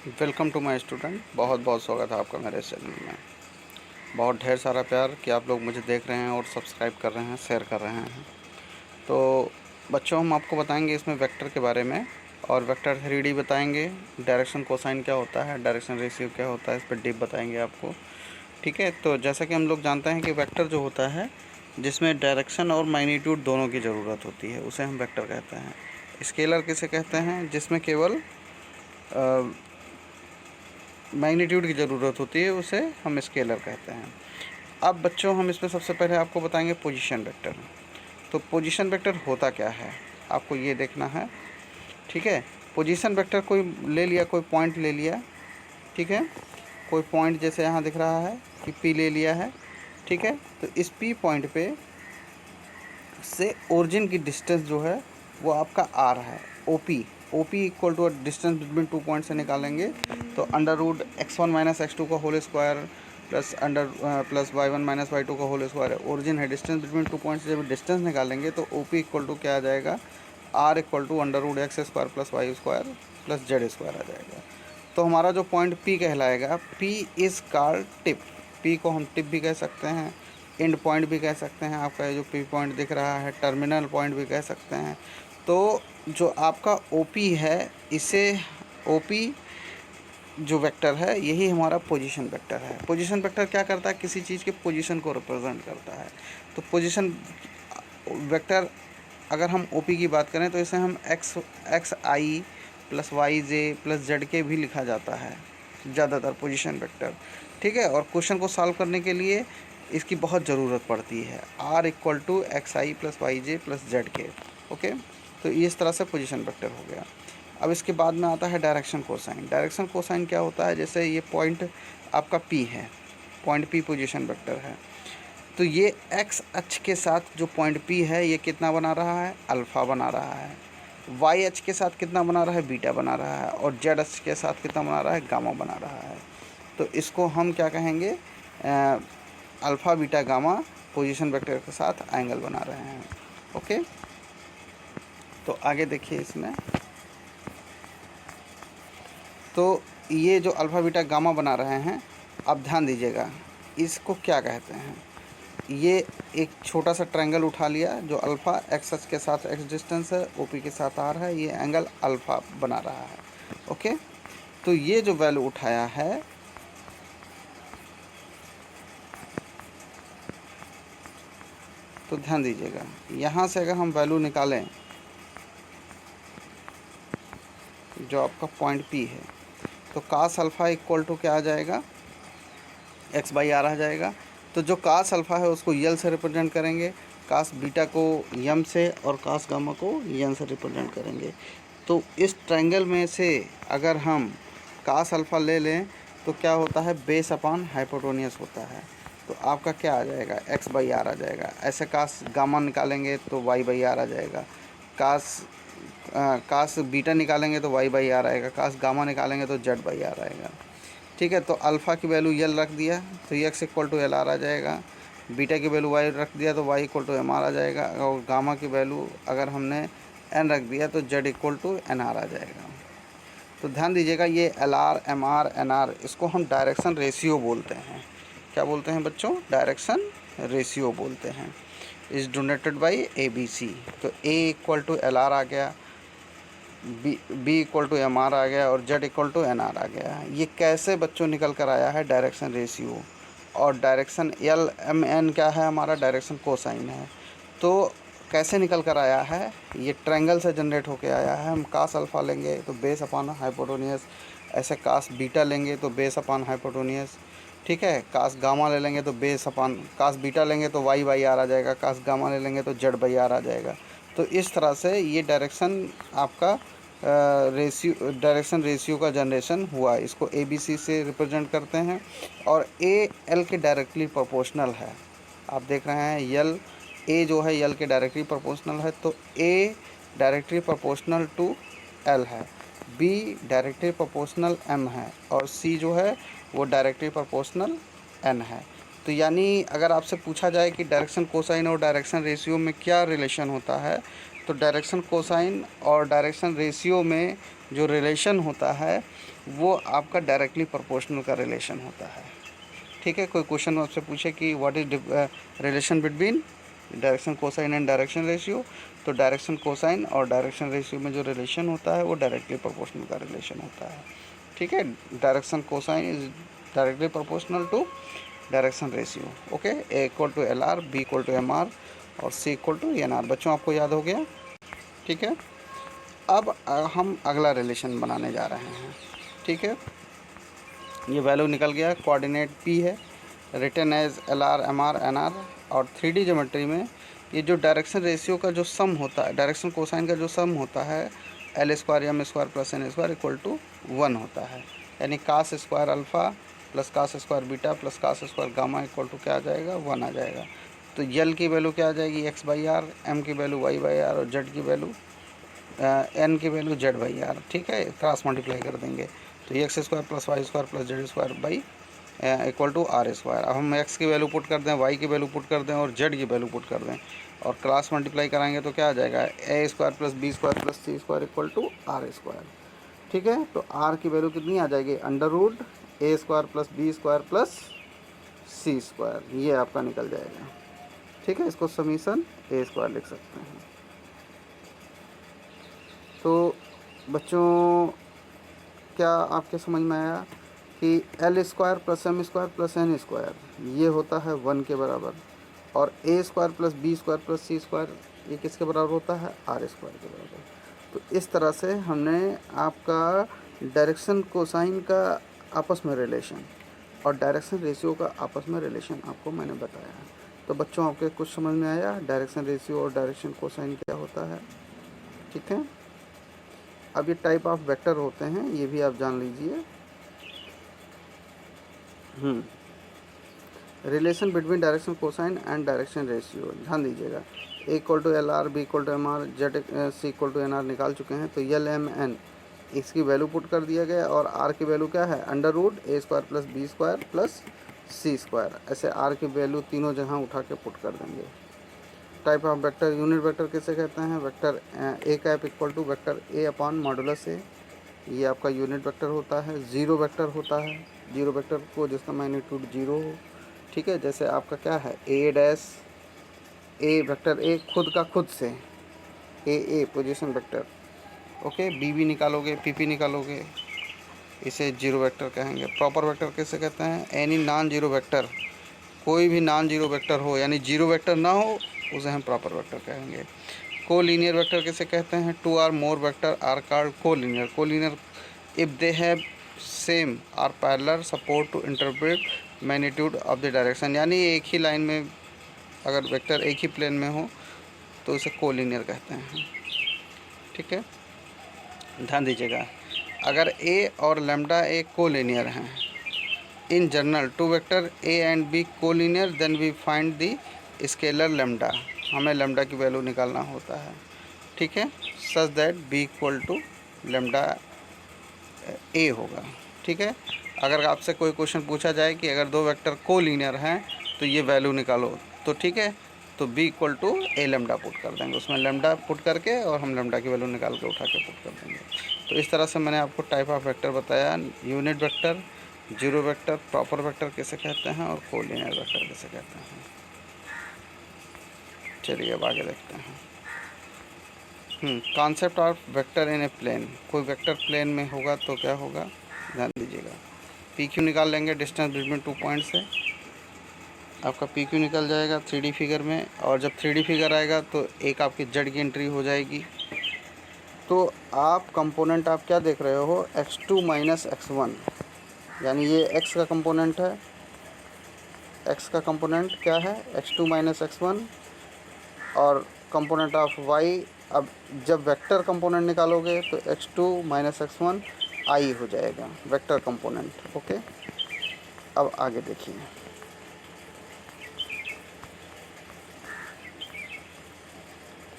Welcome to my student. बहुत बहुत स्वागत है आपका मेरे चैनल में। बहुत ढेर सारा प्यार कि आप लोग मुझे देख रहे हैं और सब्सक्राइब कर रहे हैं, शेयर कर रहे हैं। तो बच्चों, हम आपको बताएंगे इसमें वेक्टर के बारे में, और वेक्टर 3D बताएंगे। डायरेक्शन कोसाइन क्या होता है, डायरेक्शन रेशियो क्या होता है, इस पर डीप बताएंगे आपको। ठीक है। तो जैसा कि हम लोग जानते हैं कि वेक्टर जो होता है, जिसमें डायरेक्शन और मैग्नीट्यूड दोनों की ज़रूरत होती है, उसे हम वेक्टर कहते हैं। स्केलर किसे कहते हैं? जिसमें केवल मैग्नीट्यूड की ज़रूरत होती है, उसे हम स्केलर कहते हैं। अब बच्चों, हम इसमें सबसे पहले आपको बताएंगे पोजीशन वेक्टर। तो पोजीशन वेक्टर होता क्या है, आपको ये देखना है। ठीक है। पोजीशन वेक्टर कोई ले लिया, कोई पॉइंट ले लिया। ठीक है। कोई पॉइंट जैसे यहाँ दिख रहा है कि पी ले लिया है। ठीक है। तो इस पी पॉइंट पे से ओरिजिन की डिस्टेंस जो है वो आपका आर है, OP equal to distance between 2 point से निकालेंगे तो under root x1 minus x2 का whole square plus y1 minus y2 का होल स्क्वायर है। ओरिजिन है, डिस्टेंस बिटवीन 2 पॉइंट से जब डिस्टेंस निकालेंगे तो ओपी इक्वल टू क्या आ जाएगा, R equal to under root X square plus Y square plus Z square आ जाएगा। तो हमारा जो पॉइंट पी कहलाएगा, P is called tip. P को हम टिप भी कह सकते हैं, एंड पॉइंट भी कह सकते हैं। आपका जो पी पॉइंट दिख रहा है, टर्मिनल पॉइंट भी कह सकते हैं। तो जो आपका ओपी है, इसे ओपी जो वेक्टर है, यही हमारा पोजीशन वेक्टर है। पोजीशन वेक्टर क्या करता है? किसी चीज़ के पोजीशन को रिप्रेजेंट करता है। तो पोजीशन वेक्टर, अगर हम ओपी की बात करें तो इसे हम x I plus Y J plus Z के भी लिखा जाता है ज़्यादातर पोजीशन वेक्टर। ठीक है। और क्वेश्चन को सॉल्व करने के लिए इसकी बहुत ज़रूरत पड़ती है, R equal to X I plus Y J plus Z के। ओके। तो इस तरह से पोजीशन वेक्टर हो गया। अब इसके बाद में आता है डायरेक्शन कोसाइन। डायरेक्शन कोसाइन क्या होता है? जैसे ये पॉइंट आपका पी है, पॉइंट पी पोजीशन वेक्टर है, तो ये एक्स अक्ष के साथ जो पॉइंट पी है, ये कितना बना रहा है? अल्फ़ा बना रहा है। वाई अक्ष के साथ कितना बना रहा है? बीटा बना रहा है। और जेड अक्ष के साथ कितना बना रहा है? गामा बना रहा है। तो इसको हम क्या कहेंगे? Alpha beta gamma position vector के साथ एंगल बना रहे हैं। ओके। तो आगे देखिए इसमें, तो ये जो अल्फ़ा बीटा गामा बना रहे हैं, आप ध्यान दीजिएगा, इसको क्या कहते हैं? ये एक छोटा सा ट्रायंगल उठा लिया जो अल्फ़ा एक्स अक्ष के साथ एक्स डिस्टेंस है, ओपी के साथ आर है, ये एंगल अल्फ़ा बना रहा है। ओके। तो ये जो वैल्यू उठाया है, तो ध्यान दीजिएगा, यहाँ से अगर हम वैल्यू निकालें, जो आपका पॉइंट पी है, तो कास अल्फ़ा इक्वल टू क्या आ जाएगा? एक्स बाई आर आ जाएगा। तो जो कास अल्फ़ा है उसको यल से रिप्रेजेंट करेंगे, कास बीटा को यम से, और कास गामा को यन से रिप्रेजेंट करेंगे। तो इस ट्रायंगल में से अगर हम कास अल्फ़ा ले लें तो क्या होता है? बेस अपान हाइपोटेन्यूस होता है। तो आपका क्या आ जाएगा? एक्स बाई आर आ जाएगा। ऐसे कास गामा निकालेंगे तो वाई बाई आर आ जाएगा। कास बीटा निकालेंगे तो वाई बाई आर आएगा। कास गामा निकालेंगे तो जेड बाई आर आएगा। ठीक है। तो अल्फ़ा की वैल्यू यल रख दिया तो X equal to L R आ जाएगा। बीटा की वैल्यू वाई रख दिया तो Y equal to M R आ जाएगा। और गामा की वैल्यू अगर हमने एन रख दिया तो Z equal to N R आ जाएगा। तो ध्यान दीजिएगा, ये L R, M R, N R, इसको हम डायरेक्शन रेशियो बोलते हैं। क्या बोलते हैं बच्चों? डायरेक्शन रेशियो बोलते हैं। Is donated by A B C. तो A equal to L R आ गया, B equal to M R आ गया, और Z equal to N R आ गया। ये कैसे बच्चों निकल कर आया है? Direction ratio. और डायरेक्शन एल एम एन क्या है? हमारा डायरेक्शन कोसाइन है। तो कैसे निकल कर आया है? ये ट्रायंगल से जनरेट होके आया है। हम कास अल्फ़ा लेंगे तो बेस अपान हाइपोटेन्यूस, ऐसे कास बीटा लेंगे तो बेस अपान हाइपोटेन्यूस। ठीक है। कास गामा ले लेंगे तो बेस अपान, कास बीटा लेंगे तो वाई बाई आर आ जाएगा, कास गामा ले लेंगे तो जेड बाई आर आ जाएगा। तो इस तरह से ये डायरेक्शन आपका डायरेक्शन रेशियो का जनरेशन हुआ। इसको ए बी सी से रिप्रेजेंट करते हैं, और ए एल के डायरेक्टली प्रोपोर्शनल है। आप देख रहे हैं यल, ए जो है यल के डायरेक्टली प्रोपोर्शनल है, तो ए डायरेक्टली प्रोपोर्शनल टू एल है, बी डायरेक्टली प्रोपोर्शनल एम है, और सी जो है वो डायरेक्टली प्रोपोर्शनल एन है। तो यानी अगर आपसे पूछा जाए कि डायरेक्शन कोसाइन और डायरेक्शन रेशियो में क्या रिलेशन होता है, तो डायरेक्शन कोसाइन और डायरेक्शन रेशियो में जो रिलेशन होता है वो आपका डायरेक्टली प्रोपोर्शनल का रिलेशन होता है। ठीक है, कोई क्वेश्चन आपसे पूछे कि what is relation between direction cosine and direction ratio, तो डायरेक्शन कोसाइन और डायरेक्शन रेशियो में जो रिलेशन होता है वो डायरेक्टली प्रोपोर्शनल का रिलेशन होता है। ठीक है, direction cosine is directly proportional to direction ratio. Okay, A equal to L R, B equal to M R और C equal to N R. बच्चों आपको याद हो गया? ठीक है, अब हम अगला रिलेशन बनाने जा रहे हैं। ठीक है, ये वैल्यू निकल गया, कोऑर्डिनेट पी है, written as L R M R N R. और 3D ज्योमेट्री में ये जो डायरेक्शन रेशियो का जो सम होता है, डायरेक्शन कोसाइन का जो सम होता है, L square M square plus N square equal to 1 होता है। यानी cos square alpha plus cos square beta plus cos square gamma equal to क्या आ जाएगा? 1 आ जाएगा। तो यल की वैल्यू क्या आ जाएगी? एक्स बाई आर, एम की वैल्यू वाई बाई आर और जेड की वैल्यू एन की वैल्यू जेड बाई आर। ठीक है, क्रॉस मल्टीप्लाई कर देंगे तो X square plus Y square plus Z square by equal to R square. अब हम एक्स की वैल्यू पुट कर दें, वाई की वैल्यू पुट कर दें और जेड की वैल्यू पुट कर दें और क्रॉस मल्टीप्लाई कराएंगे तो क्या आ जाएगा? A square plus B square plus C square equal to R square. ठीक है, तो आर की वैल्यू कितनी आ जाएगी? Under root A square plus B square plus C square, ये आपका निकल जाएगा। ठीक है, इसको समीशन ए स्क्वायर लिख सकते हैं। तो बच्चों क्या आपके समझ में आया कि L square plus M square plus N square ये होता है 1 के बराबर, और A square plus B square plus C square ये किसके बराबर होता है? आर स्क्वायर के बराबर। तो इस तरह से हमने आपका डायरेक्शन कोसाइन का आपस में रिलेशन और डायरेक्शन रेशियो का आपस में रिलेशन आपको मैंने बताया। तो बच्चों आपके कुछ समझ में आया डायरेक्शन रेशियो और डायरेक्शन कोसाइन क्या होता है? ठीक है, अब ये टाइप ऑफ वेक्टर होते हैं, ये भी आप जान लीजिए। Relation between direction cosine and direction ratio, ध्यान दीजिएगा। A equal to L R, B equal to M R, Z C equal to N R निकाल चुके हैं। तो एल एम एन इसकी वैल्यू पुट कर दिया गया और आर की वैल्यू क्या है? Under root A square plus B square plus C square. ऐसे आर की वैल्यू तीनों जगह उठा के पुट कर देंगे। Type of vector, unit vector किसे कहते हैं? Vector A cap equal to vector A upon modulus A, ये आपका यूनिट वेक्टर होता है। ज़ीरो वेक्टर होता है, जीरो वेक्टर को जिसका मैग्नीट्यूड 0 हो। ठीक है, जैसे आपका क्या है? ए डैश ए वेक्टर ए खुद का खुद से ए पोजीशन वेक्टर। ओके, बी भी निकालोगे, पी निकालोगे, इसे जीरो वेक्टर कहेंगे। प्रॉपर वेक्टर किसे कहते हैं? एनी नॉन जीरो वेक्टर, कोई भी नॉन जीरो वेक्टर हो यानी जीरो वेक्टर ना हो उसे हम प्रॉपर वेक्टर कहेंगे। को लीनियर वेक्टर किसे कहते हैं? 2 or more vector are called collinear. Collinear if they have same are parallel support to interpret magnitude of the direction, यानी एक ही लाइन में अगर वेक्टर एक ही प्लेन में हो तो उसे को लीनियर कहते हैं। ठीक है, ध्यान दीजिएगा, अगर ए और लैम्डा ए को लीनियर हैं, in general two vector A and B को linear, then we find the scalar lambda, हमें लैम्डा की वैल्यू निकालना होता है। ठीक है, such that B equal to lambda A होगा। ठीक है, अगर आपसे कोई क्वेश्चन पूछा जाए कि अगर दो वेक्टर को लीनियर हैं तो ये वैल्यू निकालो, तो ठीक है, तो B equal to A lambda put कर देंगे, उसमें लैम्डा पुट करके और हम लैम्डा की वैल्यू निकाल के उठा के पुट कर देंगे। तो इस तरह से मैंने आपको टाइप ऑफ वेक्टर बताया, unit vector, zero vector, proper vector किसे कहते हैं और को लीनियर वेक्टर किसे कहते हैं। चलिए अब आगे देखते हैं। Concept of vector in a plane, कोई वेक्टर प्लेन में होगा तो क्या होगा, ध्यान दीजिएगा। पी क्यू निकाल लेंगे डिस्टेंस बिटवीन 2 पॉइंट से, आपका पी क्यू निकल जाएगा 3D फिगर में, और जब 3D फिगर आएगा तो एक आपकी जेड की एंट्री हो जाएगी। तो आप कंपोनेंट आप क्या देख रहे हो? x2 माइनस x1, यानी ये x का कंपोनेंट है, x का कंपोनेंट क्या है? x2 माइनस x1, और कंपोनेंट ऑफ y, अब जब वेक्टर कंपोनेंट निकालोगे तो x2 माइनस x1 i हो जाएगा वेक्टर कंपोनेंट। ओके, अब आगे देखिए,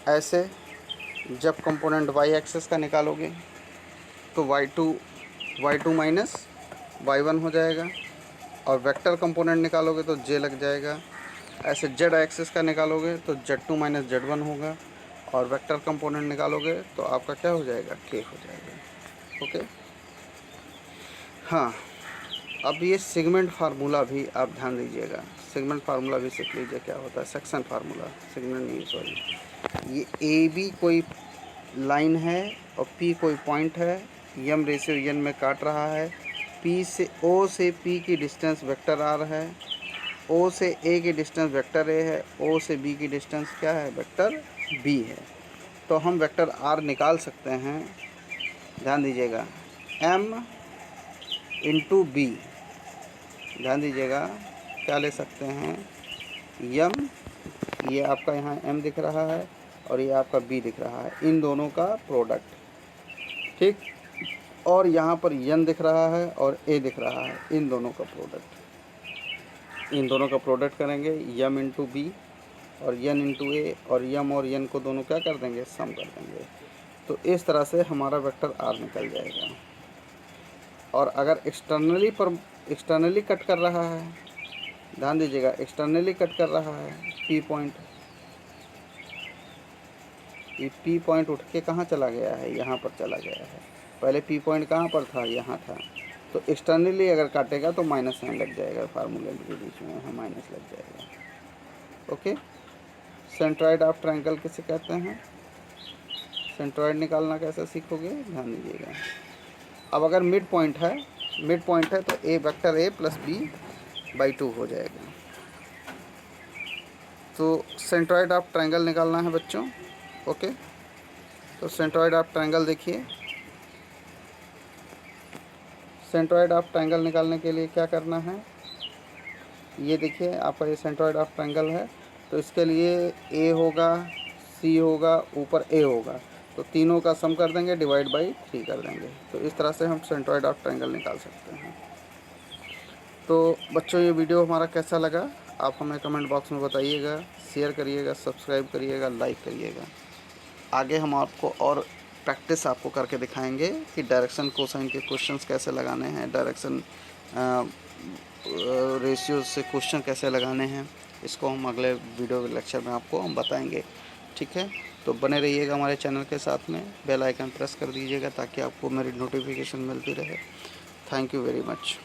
ऐसे जब कंपोनेंट y एक्सेस का निकालोगे तो y2 माइनस y1 हो जाएगा, और वेक्टर कंपोनेंट निकालोगे तो j लग जाएगा। ऐसे z एक्सेस का निकालोगे तो z2 माइनस z1 होगा, और वेक्टर कंपोनेंट निकालोगे तो आपका क्या हो जाएगा? k हो जाएगा। ओके। हाँ, अब ये सेगमेंट फार्मूला भी आप ध्यान दीजिएगा, सेगमेंट फार्मूला भी सीख लीजिए क्या होता है। सेक्शन फार्मूला, सेगमेंट नहीं सॉरी, ये ए बी कोई लाइन है और पी कोई पॉइंट है, यम रेशियो यन में काट रहा है, पी से ओ से पी की डिस्टेंस वेक्टर आर है, ओ से ए की डिस्टेंस वेक्टर ए है, ओ से बी की डिस्टेंस क्या है, वेक्टर बी है। तो हम वेक्टर आर निकाल सकते हैं, ध्यान दीजिएगा, एम इंटू बी, ध्यान दीजिएगा क्या ले सकते हैं, यम, ये आपका यहाँ एम दिख रहा है और ये आपका बी दिख रहा है, इन दोनों का प्रोडक्ट, ठीक। और यहाँ पर यन दिख रहा है और ए दिख रहा है, इन दोनों का प्रोडक्ट, इन दोनों का प्रोडक्ट करेंगे, यम इंटू बी और यन इंटू ए, और यम और यन को दोनों क्या कर देंगे, सम कर देंगे। तो इस तरह से हमारा वेक्टर आर निकल जाएगा। और अगर एक्सटर्नली कट कर रहा है, ध्यान दीजिएगा, एक्सटर्नली कट कर रहा है पी पॉइंट, ये पी पॉइंट उठ के कहाँ चला गया है, यहाँ पर चला गया है। पहले पी पॉइंट कहाँ पर था, यहाँ था। तो एक्सटर्नली अगर काटेगा तो माइनस साइन लग जाएगा, फार्मूले के बीच में यहाँ माइनस लग जाएगा। ओके, सेंट्रॉइड ऑफ ट्रायंगल किसे कहते हैं, सेंट्रॉइड निकालना कैसे सीखोगे, ध्यान दीजिएगा। अब अगर मिड पॉइंट है तो A vector A plus B by 2 हो जाएगा। तो सेंट्रॉइड ऑफ ट्रायंगल निकालना है बच्चों। ओके, तो सेंट्रॉइड ऑफ ट्रायंगल देखिए, सेंट्रॉइड ऑफ ट्रायंगल निकालने के लिए क्या करना है, ये देखिए आपका ये सेंट्रॉइड ऑफ ट्रायंगल है, तो इसके लिए ए होगा, सी होगा, ऊपर ए होगा, तो तीनों का सम कर देंगे, डिवाइड बाई 3 कर देंगे। तो इस तरह से हम सेंट्रॉइड ऑफ ट्रायंगल निकाल सकते हैं। तो बच्चों ये वीडियो हमारा कैसा लगा आप हमें कमेंट बॉक्स में बताइएगा, शेयर करिएगा, सब्सक्राइब करिएगा, लाइक करिएगा। आगे हम आपको और प्रैक्टिस आपको करके दिखाएंगे कि डायरेक्शन कोसाइन के क्वेश्चंस कैसे लगाने हैं, डायरेक्शन रेशियो से क्वेश्चन कैसे लगाने हैं, इसको हम अगले वीडियो लेक्चर में आपको हम बताएंगे। ठीक है, तो बने रहिएगा हमारे चैनल के साथ में, बेल आइकन प्रेस कर दीजिएगा ताकि आपको मेरी नोटिफिकेशन मिलती रहे। Thank you very much.